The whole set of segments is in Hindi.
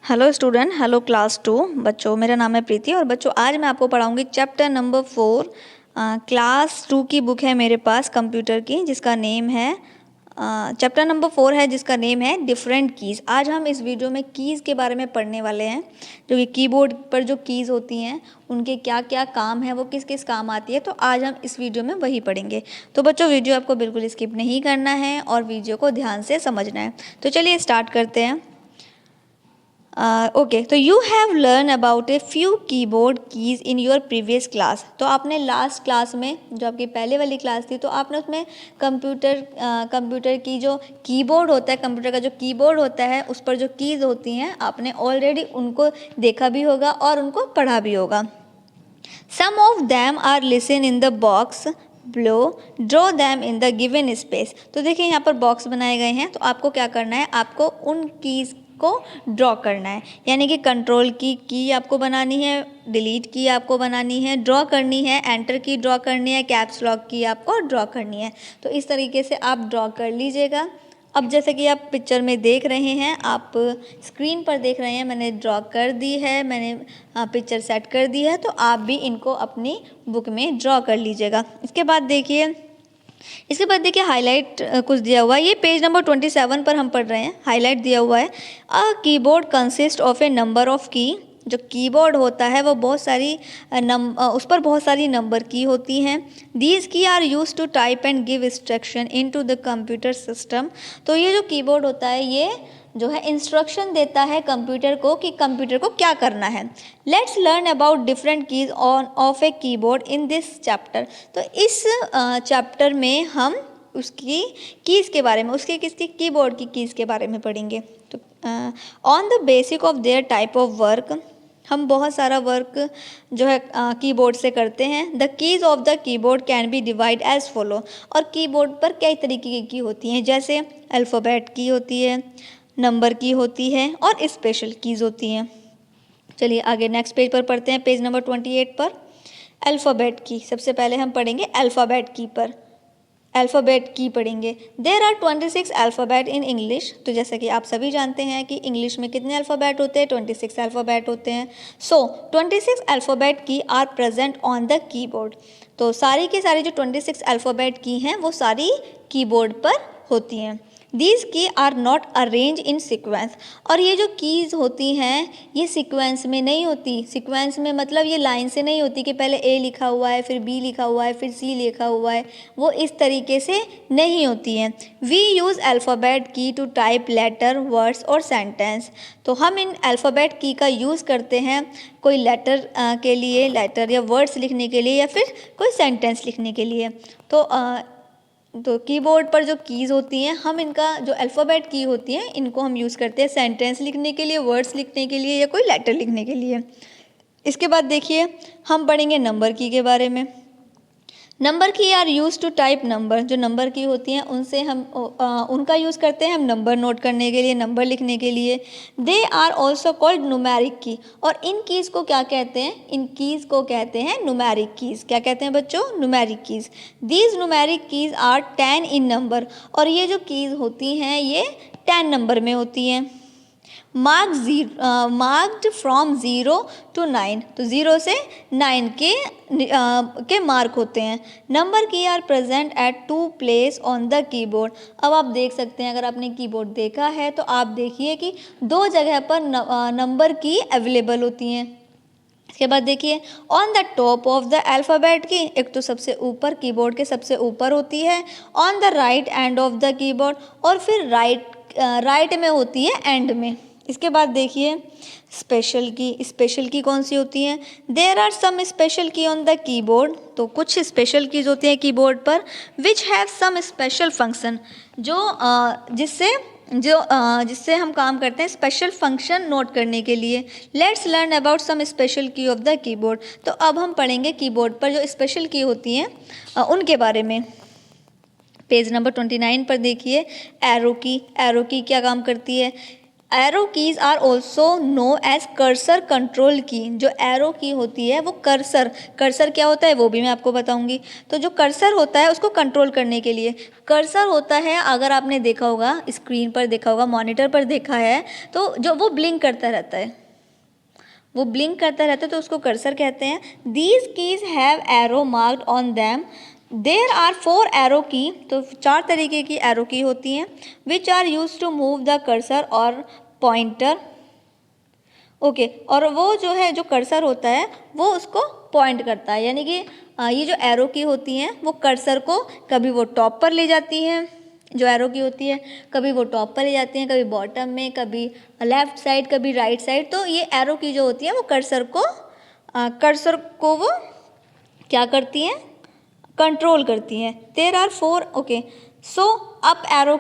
हेलो स्टूडेंट, हेलो क्लास 2 बच्चों। मेरा नाम है प्रीति और बच्चों आज मैं आपको पढ़ाऊंगी चैप्टर नंबर 4। क्लास 2 की बुक है मेरे पास कंप्यूटर की, जिसका नेम है चैप्टर नंबर 4 है, जिसका नेम है डिफरेंट कीज़। आज हम इस वीडियो में कीज़ के बारे में पढ़ने वाले हैं, जो कि कीबोर्ड पर जो कीज़ होती हैं उनके क्या क्या काम है, वो किस किस काम आती है। तो आज हम इस वीडियो में वही पढ़ेंगे। तो बच्चों वीडियो आपको बिल्कुल स्किप नहीं करना है और वीडियो को ध्यान से समझना है। तो चलिए स्टार्ट करते हैं। ओके, तो you have learn about a few keyboard keys in your previous class. तो आपने लास्ट क्लास में, जो आपकी पहले वाली क्लास थी, तो आपने उसमें कंप्यूटर की जो कीबोर्ड होता है, कंप्यूटर का जो कीबोर्ड होता है, उस पर जो कीज़ होती हैं आपने ऑलरेडी उनको देखा भी होगा और उनको पढ़ा भी होगा। Some of them are listen in the box below, draw them in the given space. तो देखिए यहाँ पर बॉक्स बनाए गए हैं, तो आपको क्या करना है, आपको उन कीज़ को ड्रॉ करना है। यानी कि कंट्रोल की आपको बनानी है, डिलीट की आपको बनानी है, ड्रॉ करनी है, एंटर की ड्रॉ करनी है, कैप्स लॉक की आपको ड्रॉ करनी है। तो इस तरीके से आप ड्रॉ कर लीजिएगा। अब जैसे कि आप पिक्चर में देख रहे हैं, आप स्क्रीन पर देख रहे हैं, मैंने ड्रॉ कर दी है, मैंने पिक्चर सेट कर दी है। तो आप भी इनको अपनी बुक में ड्रॉ कर लीजिएगा। इसके बाद देखिए हाईलाइट कुछ दिया हुआ है। ये पेज नंबर 27 पर हम पढ़ रहे हैं। हाईलाइट दिया हुआ है, a keyboard consist of A number of की। जो कीबोर्ड होता है वो उस पर बहुत सारी नंबर की होती हैं। These key are use to type and give instruction into the computer system. तो ये जो कीबोर्ड होता है, ये जो है इंस्ट्रक्शन देता है कंप्यूटर को कि कंप्यूटर को क्या करना है। Let's learn about different keys of a keyboard in this chapter. तो इस चैप्टर में हम उसकी कीज़ के बारे में, उसके किसकी कीबोर्ड की कीज़ के बारे में पढ़ेंगे। तो on the basic of their type of work, हम बहुत सारा वर्क जो है कीबोर्ड से करते हैं। The keys of the keyboard can be divide as follow. और कीबोर्ड पर कई तरीके की होती हैं, जैसे अल्फ़ाबेट की होती है, नंबर की होती है और स्पेशल कीज़ होती हैं। चलिए आगे नेक्स्ट पेज पर पढ़ते हैं, पेज नंबर 28 पर। अल्फ़ाबेट की, सबसे पहले हम पढ़ेंगे अल्फ़ाबेट की पर। अल्फ़ाबेट की पढ़ेंगे। There are 26 alphabet in English. तो जैसा कि आप सभी जानते हैं कि इंग्लिश में कितने अल्फ़ाबेट होते हैं, 26 अल्फ़ाबेट होते हैं। So 26 alphabet key are present on the keyboard. तो सारी की सारी जो 26 अल्फ़ाबेट की हैं वो सारी कीबोर्ड पर होती हैं। These key are not arrange in sequence. और ये जो कीज़ होती हैं ये सीक्वेंस में नहीं होती। सीक्वेंस में मतलब ये लाइन से नहीं होती कि पहले ए लिखा हुआ है, फिर बी लिखा हुआ है, फिर सी लिखा हुआ है, वो इस तरीके से नहीं होती हैं। वी यूज़ अल्फ़ाबेट की टू टाइप लेटर, वर्ड्स और सेंटेंस। तो हम इन अल्फ़ाबेट की का यूज़ करते हैं कोई लेटर के लिए, लेटर या वर्ड्स लिखने के लिए, या फिर कोई सेंटेंस लिखने के लिए। तो कीबोर्ड पर जो कीज़ होती हैं, हम इनका जो अल्फ़ाबेट की होती हैं इनको हम यूज़ करते हैं सेंटेंस लिखने के लिए, वर्ड्स लिखने के लिए, या कोई लेटर लिखने के लिए। इसके बाद देखिए हम पढ़ेंगे नंबर की के बारे में। Number key are use to type number. जो नंबर की होती हैं उनसे हम उनका यूज़ करते हैं हम नंबर नोट करने के लिए, नंबर लिखने के लिए। They are also called numeric key. और इन कीज़ को क्या कहते हैं, इन कीज़ को कहते हैं न्यूमेरिक कीज़। क्या कहते हैं बच्चों, numeric keys. These numeric keys are 10 in number. और ये जो कीज़ होती हैं ये 10 नंबर में होती हैं। Marked from 0 to 9। तो 0 से 9 के मार्क होते हैं। Number key are present at 2 place on the keyboard. अब आप देख सकते हैं, अगर आपने कीबोर्ड देखा है तो आप देखिए कि 2 जगह पर नंबर की अवेलेबल होती हैं। इसके बाद देखिए on the top of the alphabet की, एक तो सबसे ऊपर, कीबोर्ड के सबसे ऊपर होती है। On the right end of the keyboard, और फिर राइट में होती है एंड में। इसके बाद देखिए स्पेशल की कौन सी होती हैं। There are some special key on the keyboard. तो कुछ स्पेशल कीज होती हैं कीबोर्ड पर, which have some special function. जिससे हम काम करते हैं स्पेशल फंक्शन नोट करने के लिए। Let's learn about some special key of the keyboard. तो अब हम पढ़ेंगे कीबोर्ड पर जो स्पेशल की होती हैं उनके बारे में। पेज नंबर 29 पर देखिए एरो की क्या काम करती है। Arrow keys are also know as cursor control key. जो एरो की होती है वो कर्सर क्या होता है वो भी मैं आपको बताऊंगी। तो जो कर्सर होता है उसको कंट्रोल करने के लिए कर्सर होता है, अगर आपने देखा होगा स्क्रीन पर देखा होगा मॉनिटर पर देखा है, तो जो वो ब्लिंक करता रहता है, वो ब्लिंक करता रहता है तो उसको कर्सर कहते हैं। These keys have arrow marked on them. There are 4 arrow key, तो 4 तरीके की एरो की होती हैं, which are use to move the cursor और पॉइंटर। ओके, और वो जो है जो कर्सर होता है वो उसको पॉइंट करता है, यानी कि ये जो एरो की होती हैं वो कर्सर को कभी वो टॉप पर ले जाती हैं, जो एरो की होती है कभी वो टॉप पर ले जाती हैं, कभी बॉटम में, कभी लेफ्ट साइड, कभी राइट साइड। तो ये एरो की जो होती है वो कर्सर को वो क्या करती हैं, कंट्रोल करती हैं। There are 4। Okay, so up arrow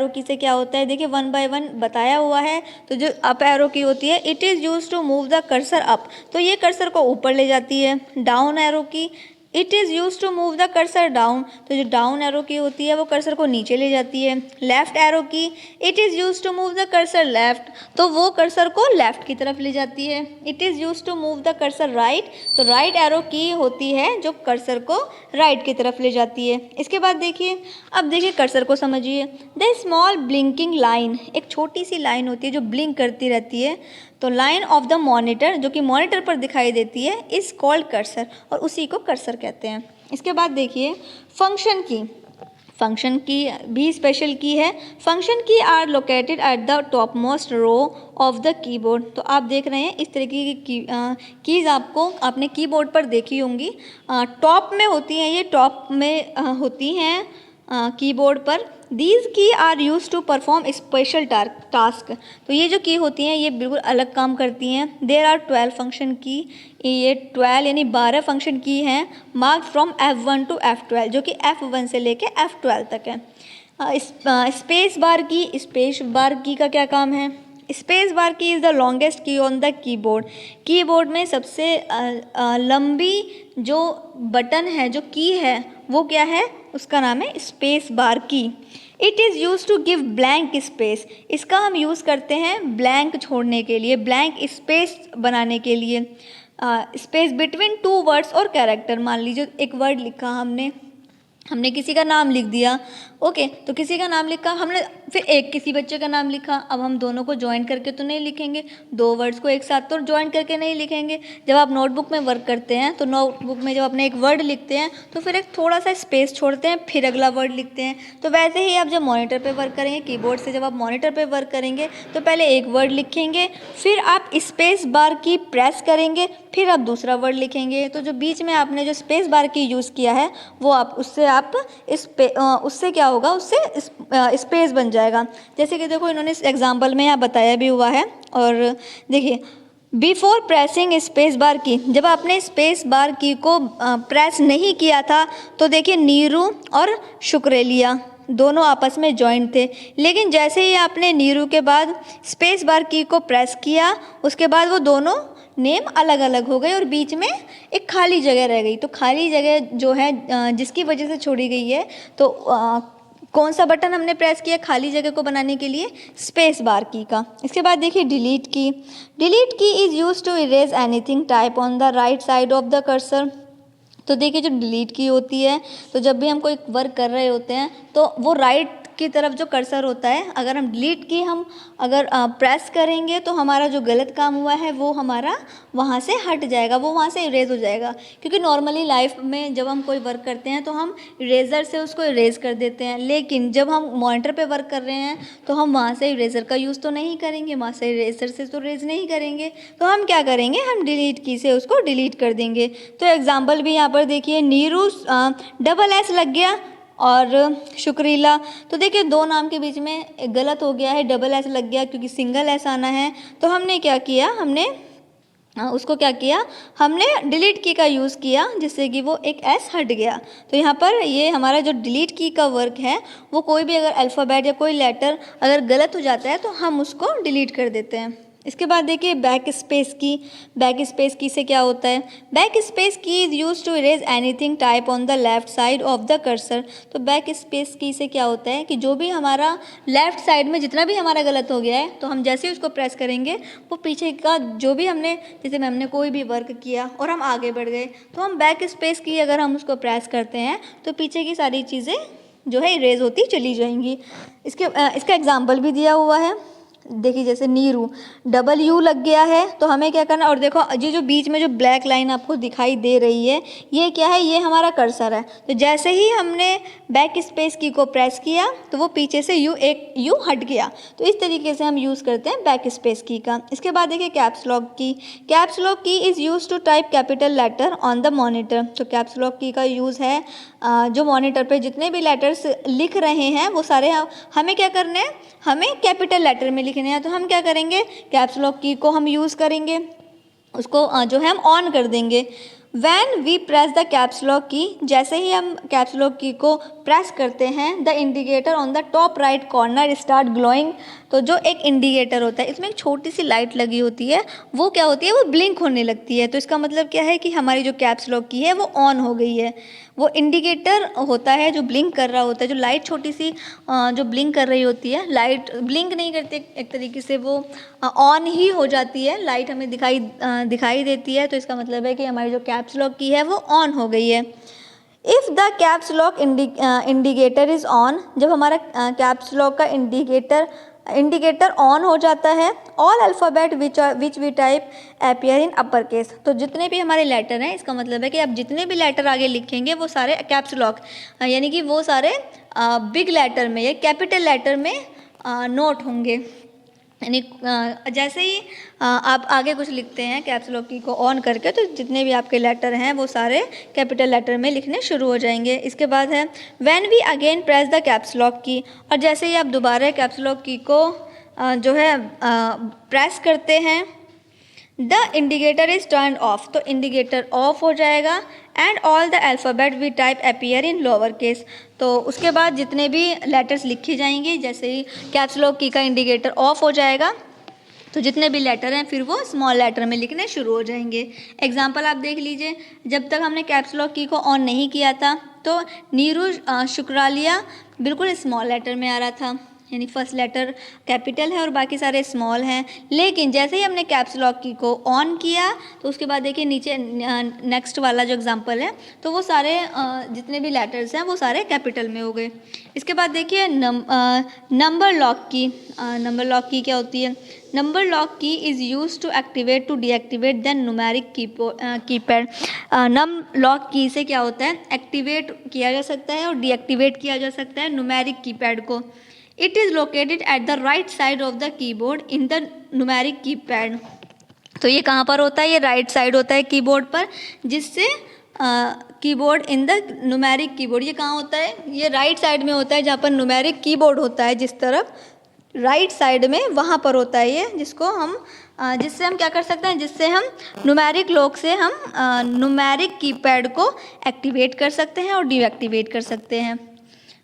key से क्या होता है, देखिए 1 बाय 1 बताया हुआ है। तो जो अप एरो की होती है it is use to move the cursor up, तो ये कर्सर को ऊपर ले जाती है। Down arrow key it is use to move the cursor down, तो जो डाउन एरो की होती है वो कर्सर को नीचे ले जाती है। Left arrow key it is use to move the cursor left, तो वो कर्सर को लेफ्ट की तरफ ले जाती है। It is use to move the cursor right, तो राइट एरो की होती है जो कर्सर को राइट की तरफ ले जाती है। इसके बाद देखिए, अब देखिए कर्सर को समझिए। द स्मॉल ब्लिंकिंग लाइन, एक छोटी सी लाइन होती है जो ब्लिंक करती रहती है, तो लाइन ऑफ द मॉनिटर जो कि मॉनिटर पर दिखाई देती है इज कॉल्ड कर्सर, और उसी को कर्सर कहते हैं। इसके बाद देखिए फंक्शन की भी स्पेशल की है। Function key are located at the top most row of the keyboard, तो आप देख रहे हैं इस तरीके की कीज़ आपने कीबोर्ड पर देखी होंगी, टॉप में होती हैं, ये टॉप में होती हैं कीबोर्ड पर। These key are use to perform special task, तो ये जो की होती हैं ये बिल्कुल अलग काम करती हैं। देर आर 12 फंक्शन की, ये 12 यानी 12 फंक्शन की हैं, marked from F1 to F12, जो कि F1 से लेके F12 तक है। स्पेस बार की का क्या काम है? स्पेस बार की is the longest key on the keyboard, keyboard में सबसे लंबी जो बटन है, जो की है, वो क्या है? उसका नाम है space bar key. It is use to give blank space, इसका हम यूज़ करते हैं ब्लैंक छोड़ने के लिए, ब्लैंक स्पेस बनाने के लिए। स्पेस बिटवीन 2 वर्ड्स और कैरेक्टर, मान लीजिए एक वर्ड लिखा हमने किसी का नाम लिख दिया, ओके, तो किसी का नाम लिखा हमने, फिर एक किसी बच्चे का नाम लिखा। अब हम दोनों को ज्वाइन करके तो नहीं लिखेंगे, 2 वर्ड्स को एक साथ तो ज्वाइन करके नहीं लिखेंगे। जब आप नोटबुक में वर्क करते हैं तो नोटबुक में जब अपने एक वर्ड लिखते हैं तो फिर एक थोड़ा सा स्पेस छोड़ते हैं, फिर अगला वर्ड लिखते हैं। तो वैसे ही आप जब मॉनिटर पर वर्क करेंगे, कीबोर्ड से जब आप मॉनिटर पर वर्क करेंगे तो पहले एक वर्ड लिखेंगे, फिर आप स्पेस बार की प्रेस करेंगे, फिर आप दूसरा वर्ड लिखेंगे। तो जो बीच में आपने जो स्पेस बार की यूज़ किया है वो उससे क्या होगा, उससे स्पेस बन जाएगा। जैसे कि देखो इन्होंने इस एग्जाम्पल में यहाँ बताया भी हुआ है। और देखिए, बिफोर प्रेसिंग स्पेस बार की, जब आपने स्पेस बार की को प्रेस नहीं किया था तो देखिए नीरू और शुक्रेलिया दोनों आपस में जॉइंट थे, लेकिन जैसे ही आपने नीरू के बाद स्पेस बार की को प्रेस किया उसके बाद वो दोनों नेम अलग अलग हो गए और बीच में एक खाली जगह रह गई। तो खाली जगह जो है जिसकी वजह से छोड़ी गई है, तो कौन सा बटन हमने प्रेस किया खाली जगह को बनाने के लिए? स्पेस बार की का। इसके बाद देखिए delete key is use to erase anything type on the right side of the cursor. तो देखिए जो डिलीट की होती है, तो जब भी हम कोई वर्क कर रहे होते हैं तो वो राइट की तरफ जो कर्सर होता है, अगर हम डिलीट की हम अगर प्रेस करेंगे तो हमारा जो गलत काम हुआ है वो हमारा वहाँ से हट जाएगा, वो वहाँ से इरेज हो जाएगा। क्योंकि नॉर्मली लाइफ में जब हम कोई वर्क करते हैं तो हम इरेज़र से उसको इरेज कर देते हैं, लेकिन जब हम मॉनिटर पे वर्क कर रहे हैं तो हम वहाँ से इरेज़र का यूज़ तो नहीं करेंगे, वहाँ से इरेज़र से तो इरेज नहीं करेंगे, तो हम क्या करेंगे, हम डिलीट की से उसको डिलीट कर देंगे। तो एग्जाम्पल भी यहाँ पर देखिए, नीरू डबल S लग गया और शुक्रीला, तो देखिए 2 नाम के बीच में गलत हो गया है, डबल S लग गया क्योंकि सिंगल S आना है। तो हमने क्या किया, उसको क्या किया, हमने डिलीट की का यूज़ किया जिससे कि वो एक S हट गया। तो यहाँ पर ये हमारा जो डिलीट की का वर्क है वो कोई भी अगर अल्फ़ाबेट या कोई लेटर अगर गलत हो जाता है तो हम उसको डिलीट कर देते हैं। इसके बाद देखिए backspace key. Backspace key से क्या होता है? Backspace key is use to erase anything type on the left side of the cursor. तो बैक स्पेस की से क्या होता है कि जो भी हमारा लेफ्ट साइड में जितना भी हमारा गलत हो गया है, तो हम जैसे ही उसको प्रेस करेंगे वो पीछे का जो भी हमने, जैसे हमने कोई भी वर्क किया और हम आगे बढ़ गए, तो हम बैक स्पेस की अगर हम उसको प्रेस करते हैं तो पीछे की सारी चीज़ें जो है इरेज होती चली जाएंगी। इसका एग्जाम्पल भी दिया हुआ है। देखिए जैसे नीरू, डबल यू लग गया है तो हमें क्या करना है, और देखो ये जो बीच में जो ब्लैक लाइन आपको दिखाई दे रही है, ये क्या है? ये हमारा कर्सर है। तो जैसे ही हमने बैक स्पेस की को प्रेस किया तो वो पीछे से एक यू हट गया। तो इस तरीके से हम यूज़ करते हैं बैक स्पेस की का। इसके बाद देखिए caps lock key. Caps lock key is use to type capital letter on the monitor. तो कैप्स लॉक की का यूज़ है जो मॉनिटर पे जितने भी लेटर्स लिख रहे हैं वो सारे हमें क्या करने हैं? हमें कैपिटल लेटर में लिखने हैं। तो हम क्या करेंगे? कैप्स लॉक की को हम यूज़ करेंगे, उसको जो है हम ऑन कर देंगे। When we press the caps lock key, जैसे ही हम कैप्स लॉक की को प्रेस करते हैं, the indicator on the top right corner start glowing. तो जो एक इंडिकेटर होता है, इसमें एक छोटी सी लाइट लगी होती है, वो क्या होती है? वो ब्लिंक होने लगती है। तो इसका मतलब क्या है कि हमारी जो कैप्स लॉक की है वो ऑन हो गई है। वो इंडिकेटर होता है जो ब्लिंक कर रहा होता है, जो लाइट छोटी सी जो ब्लिंक कर रही होती है, लाइट ब्लिंक नहीं करती, एक तरीके से वो ऑन ही हो जाती है, लाइट हमें दिखाई देती है। तो इसका मतलब है कि हमारी जो कैप्स लॉक की है वो ऑन हो गई है। If the caps lock indicator is on, जब हमारा कैप्स लॉक का इंडिकेटर ऑन हो जाता है, all alphabet which we type appear in upper case. तो जितने भी हमारे लेटर हैं, इसका मतलब है कि आप जितने भी लेटर आगे लिखेंगे वो सारे कैप्स लॉक यानी कि वो सारे बिग लेटर में या कैपिटल लेटर में नोट होंगे। यानी जैसे ही आप आगे कुछ लिखते हैं कैप्स लॉक की को ऑन करके, तो जितने भी आपके लेटर हैं वो सारे कैपिटल लेटर में लिखने शुरू हो जाएंगे। इसके बाद है when we again press the caps lock key, और जैसे ही आप दोबारा कैप्स लॉक की को जो है प्रेस करते हैं, the indicator is turn off, तो इंडिकेटर ऑफ हो जाएगा। And all the alphabet we type appear in lower case. तो उसके बाद जितने भी लेटर्स लिखी जाएंगे, जैसे ही कैप्स लॉक की का इंडिकेटर ऑफ हो जाएगा तो जितने भी लेटर हैं फिर वो स्मॉल लेटर में लिखने शुरू हो जाएंगे। एग्जाम्पल आप देख लीजिए, जब तक हमने कैप्स लॉक की को ऑन नहीं किया था तो नीरू शुक्रालिया बिल्कुल स्मॉल लेटर में आ रहा था, यानी फर्स्ट लेटर कैपिटल है और बाकी सारे स्मॉल हैं। लेकिन जैसे ही हमने कैप्स लॉक की को ऑन किया तो उसके बाद देखिए नीचे नेक्स्ट वाला जो एग्जांपल है, तो वो सारे जितने भी लेटर्स हैं वो सारे कैपिटल में हो गए। इसके बाद देखिए number lock key. Number lock key क्या होती है? Number lock key is use to activate to deactivate the numeric keypad. Number lock key से क्या होता है? एक्टिवेट किया जा सकता है और डीएक्टिवेट किया जा सकता है न्यूमेरिक कीपैड को। It is located at the right side of the keyboard in the numeric keypad। तो ये कहाँ पर होता है? ये राइट साइड होता है कीबोर्ड पर, जिससे keyboard in the numeric keyboard, ये कहाँ होता है? ये राइट साइड में होता है, जहाँ पर न्यूमेरिक कीबोर्ड होता है जिस तरफ राइट साइड में, वहाँ पर होता है ये, जिसको हम जिससे हम क्या कर सकते हैं? जिससे हम न्यूमेरिक लॉक से हम न्यूमेरिक कीपैड को एक्टिवेट कर सकते हैं और डीएक्टिवेट कर सकते हैं,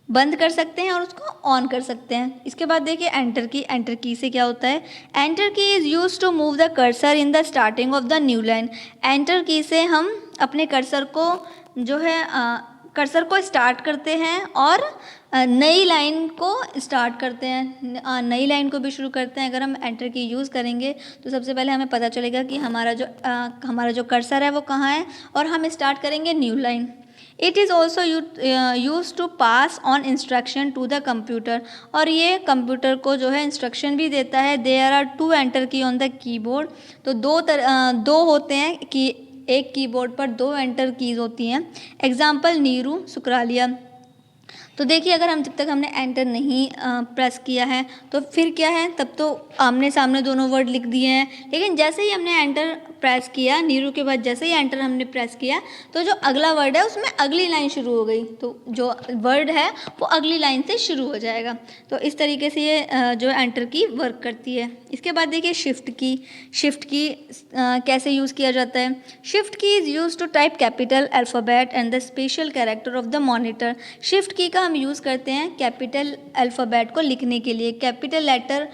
बंद कर सकते हैं और उसको ऑन कर सकते हैं। इसके बाद देखिए एंटर की। एंटर की से क्या होता है? Enter key is use to move the cursor in the starting of the new line. Enter key से हम अपने कर्सर को जो है कर्सर को स्टार्ट करते हैं और नई लाइन को स्टार्ट करते हैं, नई लाइन को भी शुरू करते हैं। अगर हम एंटर की यूज़ करेंगे तो सबसे पहले हमें पता चलेगा कि हमारा जो कर्सर है वो कहाँ है, और हम स्टार्ट करेंगे new line. It is also use to pass on instruction to the computer, और ये कंप्यूटर को जो है इंस्ट्रक्शन भी देता है। देयर आर 2 एंटर की ऑन द कीबोर्ड। तो दो होते हैं कि एक कीबोर्ड पर 2 एंटर कीज़ होती हैं। एग्जाम्पल नीरू शुक्रालिया। तो देखिए अगर जब तक हमने एंटर नहीं प्रेस किया है तो फिर क्या है? तब तो आमने सामने दोनों वर्ड लिख दिए हैं। लेकिन जैसे ही हमने एंटर प्रेस किया, नीरू के बाद जैसे ही एंटर हमने प्रेस किया, तो जो अगला वर्ड है उसमें अगली लाइन शुरू हो गई, तो जो वर्ड है वो अगली लाइन से शुरू हो जाएगा। तो इस तरीके से ये जो एंटर की वर्क करती है। इसके बाद देखिए शिफ्ट की। शिफ्ट की कैसे यूज़ किया जाता है? Shift key is use to type capital alphabet and the special character of the monitor. Shift key का हम यूज़ करते हैं कैपिटल अल्फ़ाबेट को लिखने के लिए। कैपिटल लेटर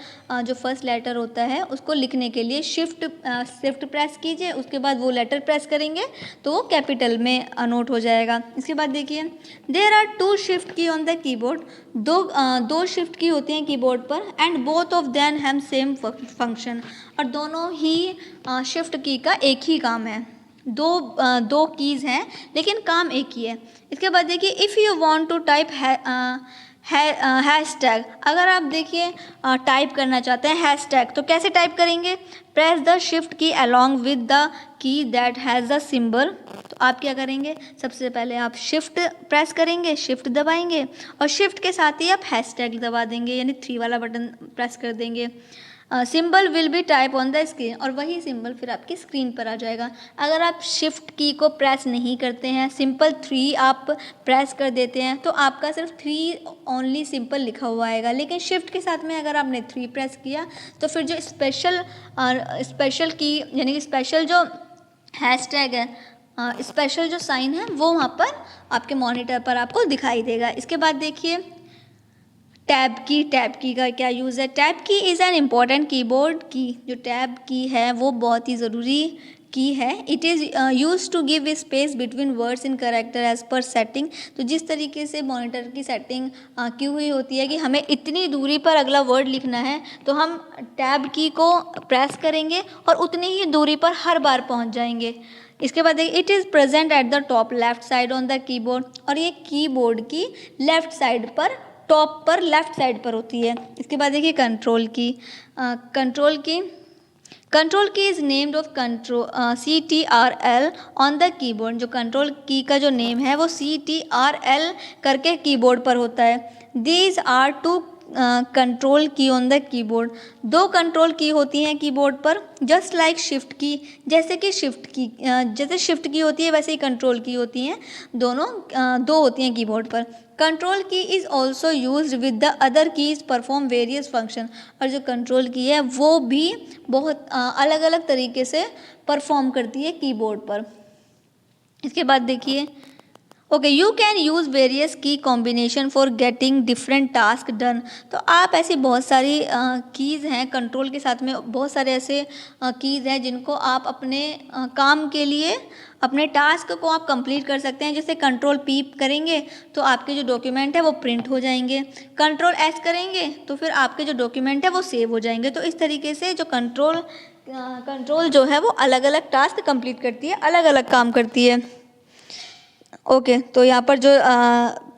जो फर्स्ट लेटर होता है उसको लिखने के लिए शिफ्ट प्रेस कीजिए, उसके बाद वो लेटर प्रेस करेंगे तो वो कैपिटल में नोट हो जाएगा। इसके बाद देखिए देयर आर 2 शिफ्ट की ऑन द कीबोर्ड, दो शिफ्ट की होती हैं कीबोर्ड पर, and both of them have same function, और दोनों ही शिफ्ट की का एक ही काम है। दो कीज़ हैं लेकिन काम एक ही है। इसके बाद देखिए if you want to type hashtag, अगर आप देखिए टाइप करना चाहते हैं हैशटैग तो कैसे टाइप करेंगे? प्रेस द शिफ्ट की along with the key that has the symbol. तो आप क्या करेंगे, सबसे पहले आप शिफ्ट प्रेस करेंगे, शिफ्ट दबाएंगे और शिफ्ट के साथ ही आप हैशटैग दबा देंगे, यानी 3 वाला बटन प्रेस कर देंगे। Symbol will be type on the screen, और वही सिंबल फिर आपकी स्क्रीन पर आ जाएगा। अगर आप शिफ्ट की को प्रेस नहीं करते हैं, सिंपल 3 आप प्रेस कर देते हैं तो आपका सिर्फ 3 ओनली सिंपल लिखा हुआ आएगा, लेकिन शिफ्ट के साथ में अगर आपने 3 प्रेस किया तो फिर जो स्पेशल की यानी कि स्पेशल जो हैशटैग है, स्पेशल जो साइन है वो वहाँ पर आपके मॉनिटर पर आपको दिखाई देगा। इसके बाद देखिए टैब की का क्या यूज़ है? टैब की इज़ एन इम्पॉर्टेंट कीबोर्ड की। जो टैब की है वो बहुत ही ज़रूरी की है। It is use to give space between words in character as per setting. तो जिस तरीके से मॉनिटर की सेटिंग की हुई होती है कि हमें इतनी दूरी पर अगला वर्ड लिखना है तो हम टैब की को प्रेस करेंगे और उतनी ही दूरी पर हर बार पहुंच जाएंगे। इसके बाद देखिए it is present at the top left side on the keyboard, और ये कीबोर्ड की लेफ्ट साइड पर, टॉप पर लेफ्ट साइड पर होती है। इसके बाद देखिए कंट्रोल की is named of CTRL on the keyboard. जो कंट्रोल की का जो नेम है वो CTRL करके कीबोर्ड पर होता है। दीज आर 2 कंट्रोल की ऑन द कीबोर्ड। 2 कंट्रोल की होती हैं कीबोर्ड पर, जस्ट लाइक शिफ्ट की, जैसे कि जैसे शिफ्ट की होती है वैसे ही कंट्रोल की होती हैं। दोनों 2 होती हैं कीबोर्ड पर। Control key is also use with the other keys perform various function, और जो कंट्रोल की है वो भी बहुत अलग अलग तरीके से परफॉर्म करती है कीबोर्ड पर। इसके बाद देखिए okay you can use various key combination for getting different task done. तो आप ऐसी बहुत सारी कीज़ हैं कंट्रोल के साथ में, बहुत सारे ऐसे कीज़ हैं जिनको आप अपने काम के लिए, अपने टास्क को आप कंप्लीट कर सकते हैं। जैसे कंट्रोल P करेंगे तो आपके जो डॉक्यूमेंट है वो प्रिंट हो जाएंगे, कंट्रोल S करेंगे तो फिर आपके जो डॉक्यूमेंट है वो सेव हो जाएंगे। तो इस तरीके से जो कंट्रोल जो है वो अलग अलग टास्क कंप्लीट करती है, अलग अलग काम करती है। ओके तो यहाँ पर जो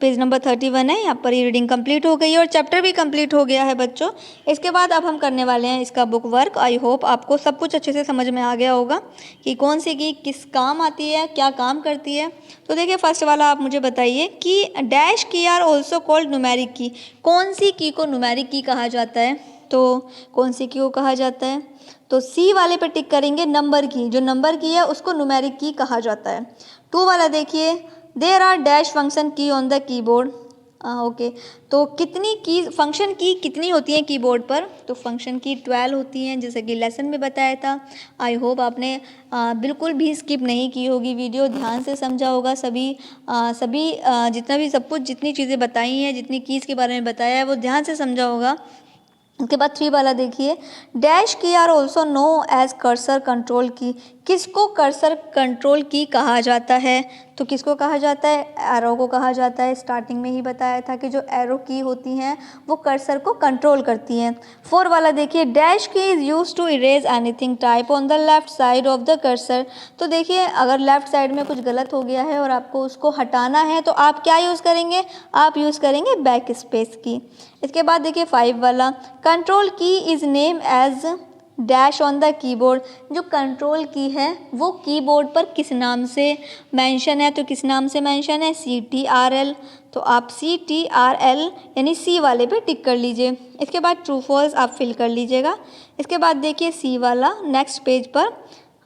पेज नंबर 31 है यहाँ पर ये रीडिंग कंप्लीट हो गई है और चैप्टर भी कंप्लीट हो गया है बच्चों। इसके बाद अब हम करने वाले हैं इसका बुक वर्क। आई होप आपको सब कुछ अच्छे से समझ में आ गया होगा कि कौन सी की किस काम आती है, क्या काम करती है। तो देखिए फर्स्ट वाला आप मुझे बताइए कि dash key are also called numeric की। कौन सी की को न्यूमेरिक की कहा जाता है? तो कौन सी की को कहा जाता है? तो सी वाले पे टिक करेंगे, नंबर की, जो नंबर की है उसको न्यूमेरिक की कहा जाता है। 2 वाला देखिए देयर आर डैश फंक्शन की ऑन द कीबोर्ड। ओके तो कितनी की फंक्शन की कितनी होती हैं कीबोर्ड पर? तो फंक्शन की 12 होती हैं, जैसे कि लेसन में बताया था। आई होप आपने बिल्कुल भी स्किप नहीं की होगी वीडियो, ध्यान से समझा होगा सभी जितना भी सब कुछ, जितनी चीज़ें बताई हैं, जितनी कीज़ के बारे में बताया है वो ध्यान से समझा होगा। उसके बाद 3 वाला देखिए dash key are also know as cursor control key. किसको कर्सर कंट्रोल की कहा जाता है? तो किसको कहा जाता है? एरो को कहा जाता है। स्टार्टिंग में ही बताया था कि जो एरो की होती हैं वो कर्सर को कंट्रोल करती हैं। 4 वाला देखिए dash key is use to erase anything type on the left side of the cursor. तो देखिए अगर लेफ्ट साइड में कुछ गलत हो गया है और आपको उसको हटाना है तो आप क्या यूज़ करेंगे? आप यूज़ करेंगे बैक स्पेस की। इसके बाद देखिए 5 वाला control key is name as dash on the keyboard. जो कंट्रोल की है वो कीबोर्ड पर किस नाम से मेंशन है? तो किस नाम से मेंशन है? CTRL। तो आप CTRL यानी सी वाले पे टिक कर लीजिए। इसके बाद ट्रू फॉल्स आप फिल कर लीजिएगा। इसके बाद देखिए सी वाला नेक्स्ट पेज पर,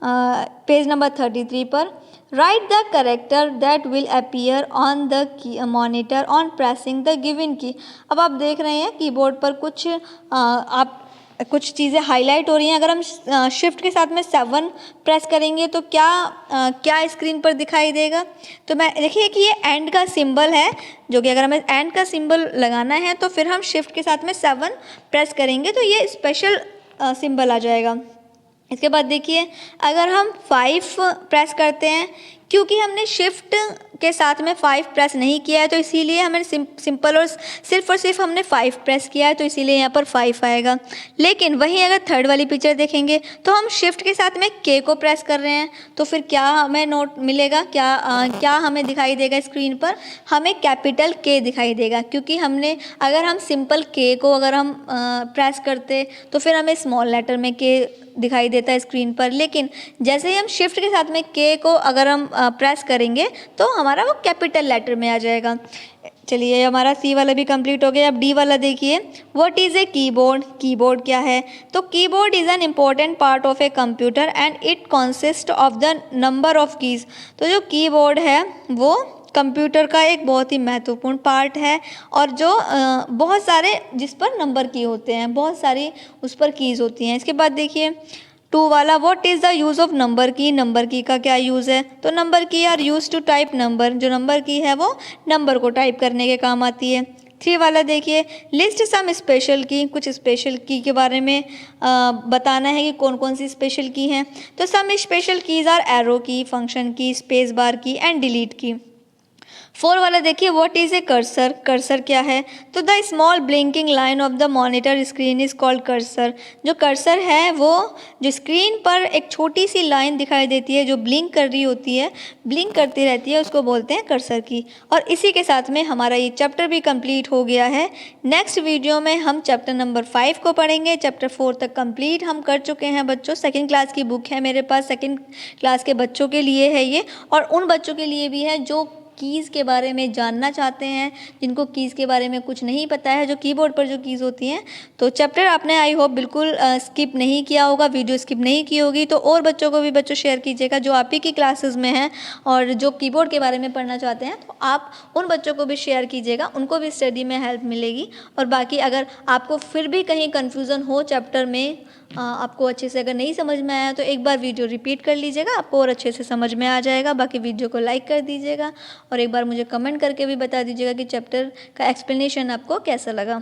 पेज नंबर 33 पर right the character that will appear on the monitor on pressing the given की। अब आप देख रहे हैं कीबोर्ड पर कुछ आप कुछ चीज़ें हाईलाइट हो रही हैं। अगर हम शिफ्ट के साथ में 7 प्रेस करेंगे तो क्या स्क्रीन पर दिखाई देगा? तो मैं देखिए कि ये एंड का सिंबल है, जो कि अगर हमें एंड का सिंबल लगाना है तो फिर हम शिफ्ट के साथ में 7 प्रेस करेंगे तो ये स्पेशल सिंबल आ जाएगा। इसके बाद देखिए अगर हम 5 प्रेस करते हैं, क्योंकि हमने शिफ्ट के साथ में 5 प्रेस नहीं किया है तो इसीलिए हमें सिंपल और सिर्फ हमने 5 प्रेस किया है तो इसीलिए यहाँ पर 5 आएगा। लेकिन वहीं अगर थर्ड वाली पिक्चर देखेंगे तो हम शिफ्ट के साथ में के को प्रेस कर रहे हैं तो फिर क्या हमें नोट मिलेगा, क्या हमें दिखाई देगा स्क्रीन पर? हमें कैपिटल के दिखाई देगा, क्योंकि हमने अगर हम सिंपल के को अगर हम प्रेस करते तो फिर हमें स्मॉल लेटर में के दिखाई देता है स्क्रीन पर। लेकिन जैसे ही हम शिफ्ट के साथ में के को अगर हम प्रेस करेंगे तो हमारा वो कैपिटल लेटर में आ जाएगा। चलिए हमारा सी वाला भी कंप्लीट हो गया। अब डी वाला देखिए, what is a keyboard? Keyboard क्या है? तो keyboard is an important part of a computer and it consist of the number of keys. तो जो कीबोर्ड है वो कंप्यूटर का एक बहुत ही महत्वपूर्ण पार्ट है और जो बहुत सारे जिस पर नंबर की होते हैं, बहुत सारी उस पर कीज़ होती हैं। इसके बाद देखिए 2 वाला, what is the use of number key? Number key का क्या यूज़ है? तो number key are use to type number. जो नंबर की है वो नंबर को टाइप करने के काम आती है। 3 वाला देखिए, लिस्ट सम स्पेशल की। कुछ स्पेशल की के बारे में बताना है कि कौन कौन सी स्पेशल की हैं। तो some special keys are arrow key, function key, space bar key and delete key. 4 वाला देखिए, what is a cursor? Cursor क्या है? तो the small blinking line of the monitor screen is called cursor. जो कर्सर है वो जो स्क्रीन पर एक छोटी सी लाइन दिखाई देती है जो ब्लिंक कर रही होती है, ब्लिंक करती रहती है, उसको बोलते हैं कर्सर की। और इसी के साथ में हमारा ये चैप्टर भी कंप्लीट हो गया है। नेक्स्ट वीडियो में हम चैप्टर नंबर 5 को पढ़ेंगे। चैप्टर 4 तक कंप्लीट हम कर चुके हैं बच्चों। 2nd क्लास की बुक है मेरे पास, 2nd क्लास के बच्चों के लिए है ये, और उन बच्चों के लिए भी है जो कीज़ के बारे में जानना चाहते हैं, जिनको कीज़ के बारे में कुछ नहीं पता है, जो कीबोर्ड पर जो कीज़ होती हैं। तो चैप्टर आपने आई होप बिल्कुल स्किप नहीं किया होगा, वीडियो स्किप नहीं की होगी। तो और बच्चों को भी बच्चों शेयर कीजिएगा जो आप ही की क्लासेस में हैं और जो कीबोर्ड के बारे में पढ़ना चाहते हैं, तो आप उन बच्चों को भी शेयर कीजिएगा, उनको भी स्टडी में हेल्प मिलेगी। और बाकी अगर आपको फिर भी कहीं कन्फ्यूज़न हो चैप्टर में, आपको अच्छे से अगर नहीं समझ में आया तो एक बार वीडियो रिपीट कर लीजिएगा, आपको और अच्छे से समझ में आ जाएगा। बाकी वीडियो को लाइक कर दीजिएगा और एक बार मुझे कमेंट करके भी बता दीजिएगा कि चैप्टर का एक्सप्लेनेशन आपको कैसा लगा।